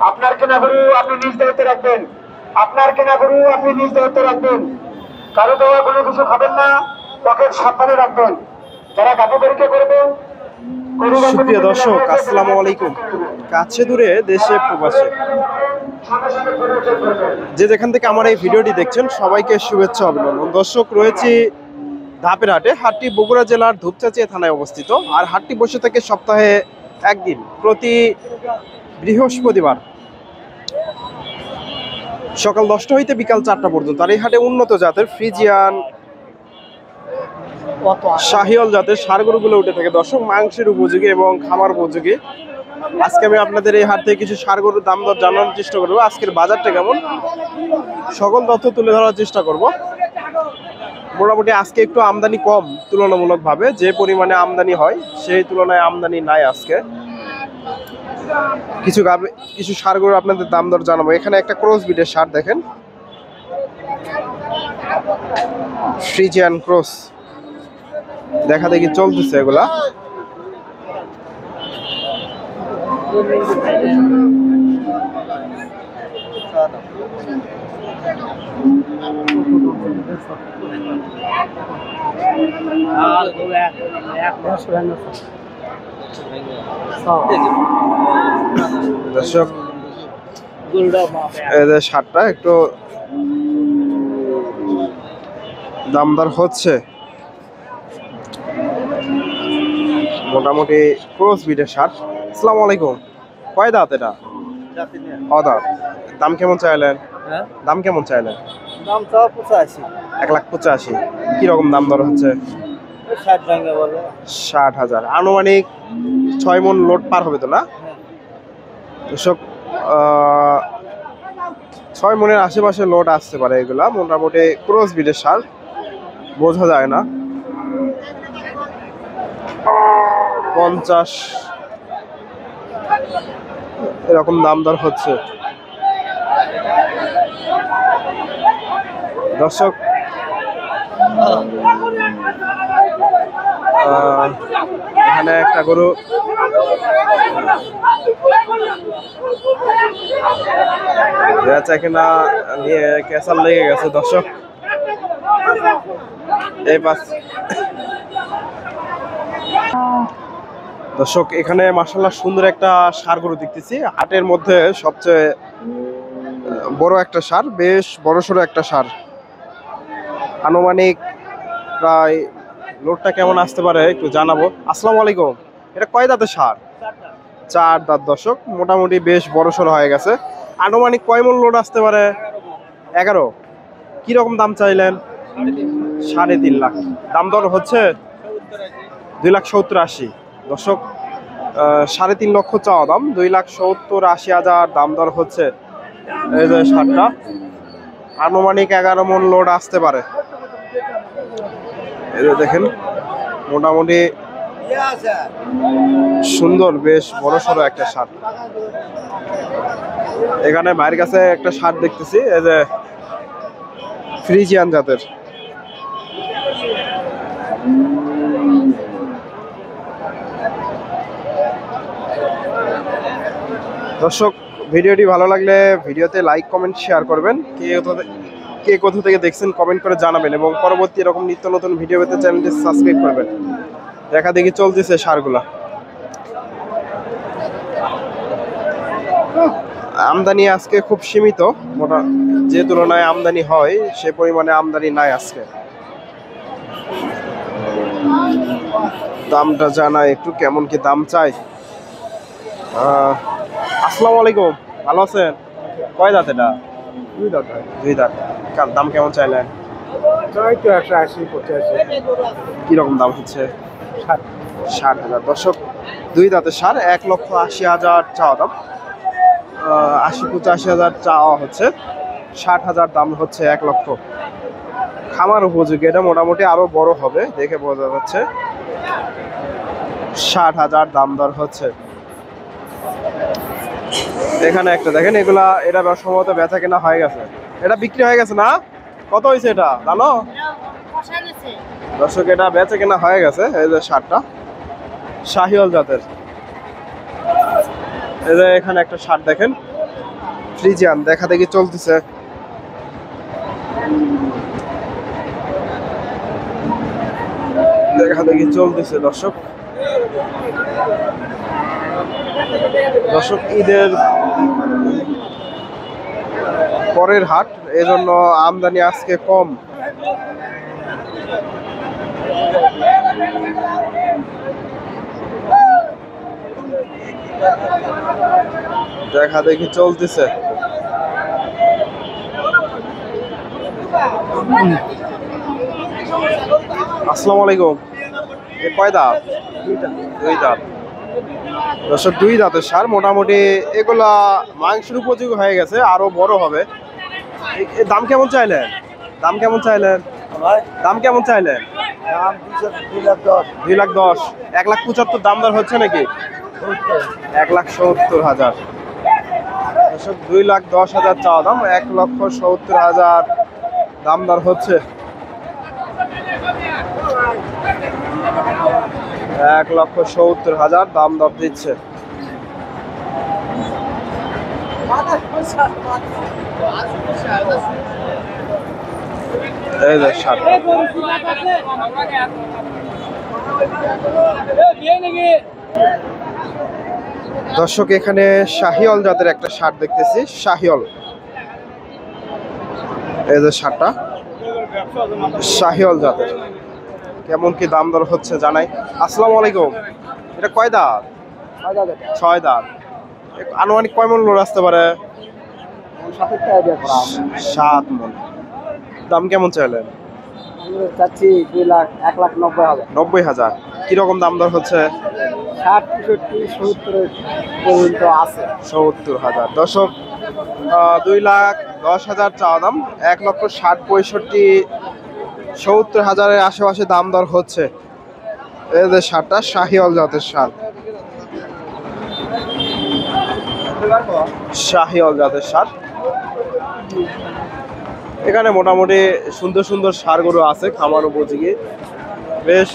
আপনার কেনা গরু আপনি নিজ দায়িত্বে রাখবেন। আপনার কেনা গরু আপনি নিজ দায়িত্বে রাখবেন। কারো দেওয়া কোনো কিছু খাবেন না, পকেট সাবধানে রাখবেন। যারা গাভী পরীক্ষা করবেন। সুপ্রিয় দর্শক, আসসালামু আলাইকুম। কাছে দূরে দেশে প্রবাসে যে যেখান থেকে আমার এই ভিডিওটি দেখছেন সবাইকে শুভেচ্ছা অভিনন্দন। দর্শক, রয়েছি ধাপের হাটে। হাটটি বগুড়া জেলার ধূপচাচিয়া থানায় অবস্থিত। আর হাটটি বসে থাকে সপ্তাহে একদিন, প্রতি বৃহস্পতিবার সকাল 10টা হইতে বিকাল 4টা পর্যন্ত। আর এই হাটে উন্নত জাতের ফ্রিজিয়ান শাহিওয়াল জাতের ষাঁড় গরুগুলো উঠে থাকে দর্শক, মাংসের উপযোগী এবং খামার উপযোগী। আজকে আমি আপনাদের এই হাট থেকে কিছু ষাঁড় গরুর দাম দর জানানোর চেষ্টা করবো। আজকের বাজারটা কেমন সকল তথ্য তুলে ধরার চেষ্টা করব। মোটামুটি আজকে একটু আমদানি কম তুলনামূলকভাবে, যে পরিমাণে আমদানি হয় সেই তুলনায় আমদানি নাই আজকে। কিছু ষাঁড় গরু আপনাদের দাম দর জানাবো। এখানে একটা ক্রস বিটের ষাঁড় দেখেন, ফ্রিজিয়ান ক্রস, দেখা দেখি চলতেছে এগুলা। দর্শক, এদের ষাঁড়টা একটু দামদার হচ্ছে। মোটামুটি ক্রস বিটের ষাঁড়। আসসালামু আলাইকুম। কয় দাঁত এটা? দাঁত। দাম কেমন চাইলেন? দাম কেমন চাইলেন? দাম তো 85। 1,85,000। কিরকম দাম দর হচ্ছে? 60,000। আনুমানিক 6 মণ লোড পার হবে তো না? এসব 6 মণের আশেপাশে লোড আসতে পারে এগুলা। মোটামুটি ক্রস বিটের ষাঁড়, বোঝা যায় না। 50 এরকম দাম দর হচ্ছে দর্শক। এখানে একটা গরু বেচা কিনা নিয়ে ক্যাসাল লেগে গেছে দর্শক। এই পাশ দর্শক, এখানে মাশাআল্লাহ সুন্দর একটা ষাঁড় গরু দেখতেছি। হাটের মধ্যে সবচেয়ে বড় একটা ষাঁড়, বেশ বড়সড় একটা ষাঁড়। আনুমানিক প্রায় লোডটা কেমন আসতে পারে একটু জানাবো। আসসালামু আলাইকুম। এটা কয় দাঁতের ষাঁড়? 4 দাঁত দর্শক, মোটামুটি বেশ বড়সড় হয়ে গেছে। আনুমানিক কয় মণ লোড আসতে পারে? 11। কিরকম দাম চাইলেন? 3.5 লাখ। দাম দর হচ্ছে 2,70,000-80 দর্শক। 3.5 লক্ষ চাওয়া দাম, 2,70,000-80,000 দাম দর হচ্ছে। এই যে ষাঁড়টা আনুমানিক 11 মণ লোড আসতে পারে। এই যে দেখেন, মোটামুটি সুন্দর বেশ বড়সড় একটা ষাঁড়। এখানে ভাইয়ের কাছে একটা ষাঁড় দেখতেছি, এই যে ফ্রিজিয়ান জাতের। দর্শক, ভিডিওটি ভালো লাগলে ভিডিওতে লাইক কমেন্ট শেয়ার করবেন। কে কোথা থেকে দেখছেন কমেন্ট করে জানাবেন, এবং পরবর্তী এরকম নিত্য নতুন ভিডিও পেতে চ্যানেলটি সাবস্ক্রাইব করবেন। দেখা দেখি চলতেছে ষাঁড়গুলা। আমদানি আজকে খুব সীমিত, যে তুলনায় আমদানি হয় সে পরিমাণে আমদানি নাই আজকে। দামটা জানাই একটু, কেমন কি দাম চাই। আসসালামু আলাইকুম, ভালো আছেন? কয় দাঁত এটা? 2 দাঁত। 2 দাঁত। দাম কেমন চাইলেন? চাই তো 180-85। কিরকম দাম হচ্ছে? 60,000 দর্শক। 2 দাঁতের ষাঁড়, 1,80,000 চাওয়া দাম। 80-85,000 চাওয়া হচ্ছে, 60,000 দাম হচ্ছে 1 লক্ষ। খামার উপযোগী, এটা মোটামুটি আরো বড় হবে দেখে বোঝা যাচ্ছে। 60,000 দাম দর হচ্ছে। এখানে একটা দেখেন, এটা সম্ভবত বেচা কেনা হয়ে গেছে। এটা বিক্রি হয়ে গেছে না? কত হয়েছে এটা জানো দর্শক? এটা বেচা কেনা হয়ে গেছে। এই যে ষাঁড়টা শাহিওয়াল জাতের। এই যে এখানে একটা ষাঁড় দেখেন, ফ্রিজিয়ান দেখা দেখি চলতেছে। দেখা দেখি চলতেছে দর্শক। ঈদের পরের হাট, এজন্য আমদানি আজকে কম। দেখা দেখি চলতেছে। আসসালামু আলাইকুম। এ কয় দাঁত? দুই দাঁত দর্শক, দুই দাঁতের সার। মোটামুটি এগুলা মাংসের উপযোগী হয়ে গেছে, আরো বড় হবে। দাম কেমন চাইলেন? দাম কেমন চাইলেন? দাম কেমন চাইলেন? 2,10,000। 1,75,000 দাম দর হচ্ছে নাকি? 1,70,000 দর্শক। 2,10,000 চাওয়া দাম, 1,70,000 দাম দর হচ্ছে। 1,70,000 দাম দর দিচ্ছে। এই যে ষাট। দর্শক এখানে শাহিওল জাতের একটা ষাট দেখতেছি। শাহিওল, এই যে ষাটটা শাহিওল জাতের। কেমন কি দাম দর হচ্ছে জানাই। আসসালামু আলাইকুম। এটা কয় দাঁত? 6 দাঁত। আনুমানিক কয় মন লোড আসতে পারে? 7 মন। দাম কেমন চাইলেন? চাচ্ছি 2,00,000, 1,90,000। কিরকম দাম দর হচ্ছে? 60, 65, 70 পর্যন্ত আছে। 70,000 দর্শক। 2,10,000 চাওয়া দাম, 1,60,000, 65,000, 70,000-এর আশেপাশে দাম দর হচ্ছে। এই যে সারটা শাহিওল জাতের সার। শাহিওল জাতের সার। এখানে মোটামুটি সুন্দর সুন্দর সার গরু আছে খামার উপযোগী বেশ।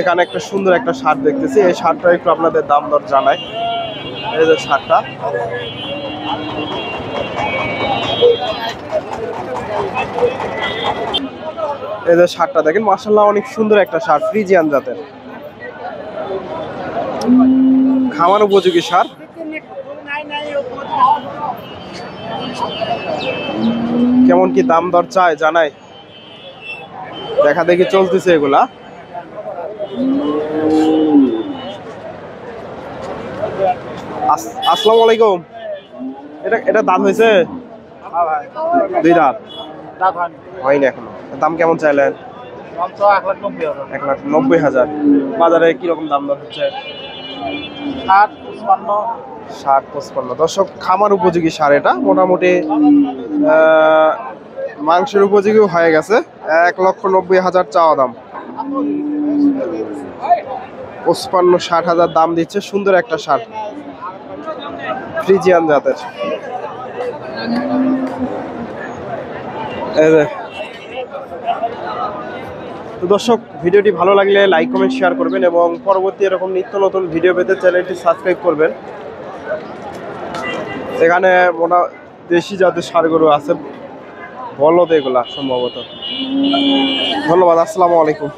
এখানে একটা সুন্দর একটা সার দেখতেছি, এই সারটা একটু আপনাদের দাম দর জানাই। এই যে সারটা, এই যে সারটা দেখেন, মাশাআল্লাহ অনেক সুন্দর একটা সার, ফ্রিজিয়ান জাতের খামার উপযোগী সার। কেমন কি দাম দর চায় জানাই। দেখা দেখি চলতেছে এগুলা। আসসালামু আলাইকুম। এটা দাঁত হয়েছে? 2 দাঁত হয়নি এখনো। দাম কেমন চাইলেন? 1,90,000। বাজারে কিরকম দাম দর হচ্ছে? 60-55। দর্শক খামার উপযোগী সার এটা, মোটামুটি মাংসের উপযোগী হয়ে গেছে। 1,90,000 চাওয়া দাম, 55-60,000 দাম দিচ্ছে। সুন্দর একটা সার, ফ্রিজিয়ান জাতের। তো দর্শক, ভিডিওটি ভালো লাগলে লাইক কমেন্ট শেয়ার করবেন এবং পরবর্তী এরকম নিত্য নতুন ভিডিও পেতে চ্যানেলটি সাবস্ক্রাইব করবেন। এখানে দেশি জাতের ষাঁড় গরু আছে, বলদ এগুলা সম্ভবত। ধন্যবাদ। আসসালামু আলাইকুম।